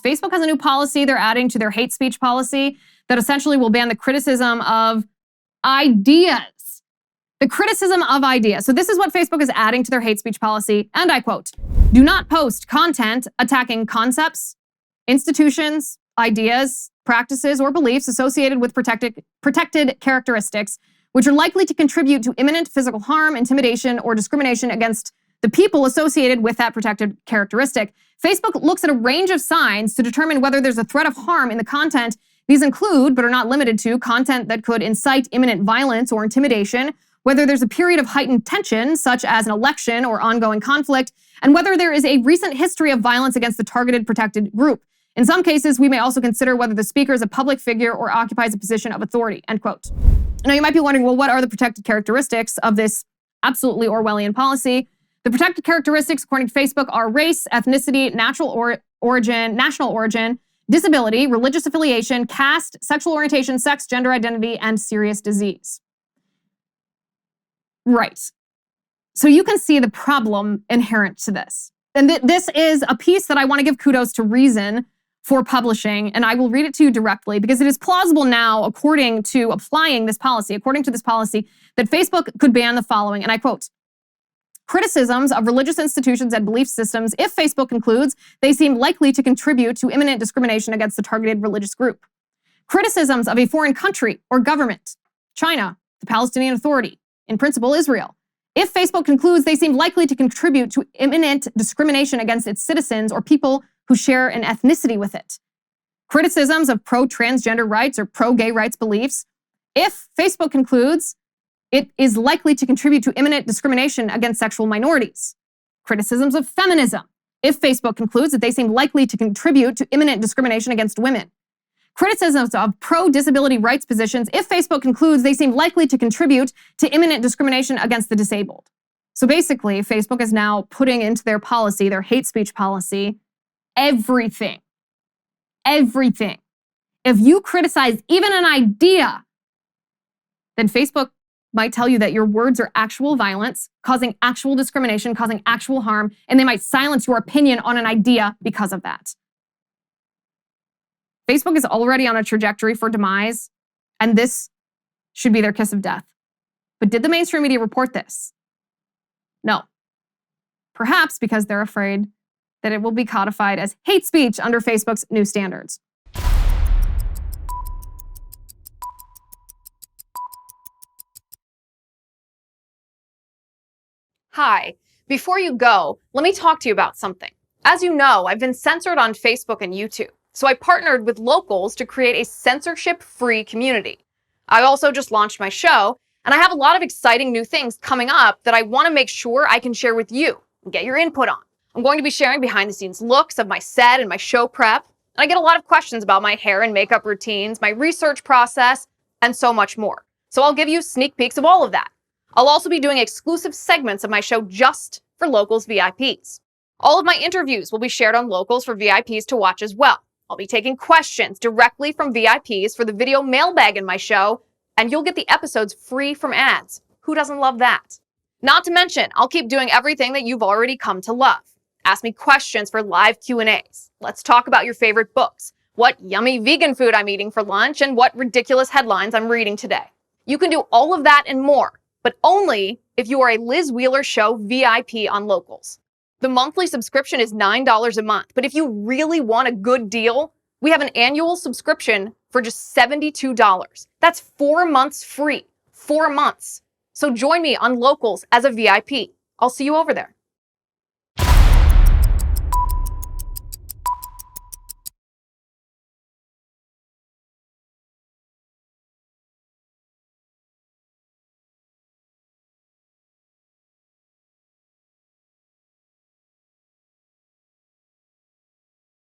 Facebook has a new policy they're adding to their hate speech policy that essentially will ban the criticism of ideas. The criticism of ideas. So this is what Facebook is adding to their hate speech policy, and I quote, "Do not post content attacking concepts, institutions, ideas, practices, or beliefs associated with protected characteristics, which are likely to contribute to imminent physical harm, intimidation, or discrimination against the people associated with that protected characteristic." Facebook looks at a range of signs to determine whether there's a threat of harm in the content. These include, but are not limited to, content that could incite imminent violence or intimidation, whether there's a period of heightened tension, such as an election or ongoing conflict, and whether there is a recent history of violence against the targeted protected group. In some cases, we may also consider whether the speaker is a public figure or occupies a position of authority, end quote. Now, you might be wondering, well, what are the protected characteristics of this absolutely Orwellian policy? The protected characteristics, according to Facebook, are race, ethnicity, national origin, disability, religious affiliation, caste, sexual orientation, sex, gender identity, and serious disease. Right. So you can see the problem inherent to this. And this is a piece that I want to give kudos to Reason for publishing, and I will read it to you directly because it is plausible now, according to this policy, that Facebook could ban the following, and I quote, "Criticisms of religious institutions and belief systems if Facebook concludes they seem likely to contribute to imminent discrimination against the targeted religious group. Criticisms of a foreign country or government, China, the Palestinian Authority, in principle Israel, if Facebook concludes they seem likely to contribute to imminent discrimination against its citizens or people who share an ethnicity with it. Criticisms of pro-transgender rights or pro-gay rights beliefs, if Facebook concludes it is likely to contribute to imminent discrimination against sexual minorities. Criticisms of feminism, if Facebook concludes that they seem likely to contribute to imminent discrimination against women. Criticisms of pro-disability rights positions, if Facebook concludes they seem likely to contribute to imminent discrimination against the disabled." So basically, Facebook is now putting into their policy, their hate speech policy, everything. Everything. If you criticize even an idea, then Facebook might tell you that your words are actual violence, causing actual discrimination, causing actual harm, and they might silence your opinion on an idea because of that. Facebook is already on a trajectory for demise, and this should be their kiss of death. But did the mainstream media report this? No. Perhaps because they're afraid that it will be codified as hate speech under Facebook's new standards. Hi. Before you go, let me talk to you about something. As you know, I've been censored on Facebook and YouTube, so I partnered with Locals to create a censorship-free community. I also just launched my show, and I have a lot of exciting new things coming up that I want to make sure I can share with you and get your input on. I'm going to be sharing behind-the-scenes looks of my set and my show prep, and I get a lot of questions about my hair and makeup routines, my research process, and so much more. So I'll give you sneak peeks of all of that. I'll also be doing exclusive segments of my show just for Locals VIPs. All of my interviews will be shared on Locals for VIPs to watch as well. I'll be taking questions directly from VIPs for the video mailbag in my show, and you'll get the episodes free from ads. Who doesn't love that? Not to mention, I'll keep doing everything that you've already come to love. Ask me questions for live Q&As. Let's talk about your favorite books, what yummy vegan food I'm eating for lunch, and what ridiculous headlines I'm reading today. You can do all of that and more, but only if you are a Liz Wheeler Show VIP on Locals. The monthly subscription is $9 a month, but if you really want a good deal, we have an annual subscription for just $72. That's 4 months free. 4 months. So join me on Locals as a VIP. I'll see you over there.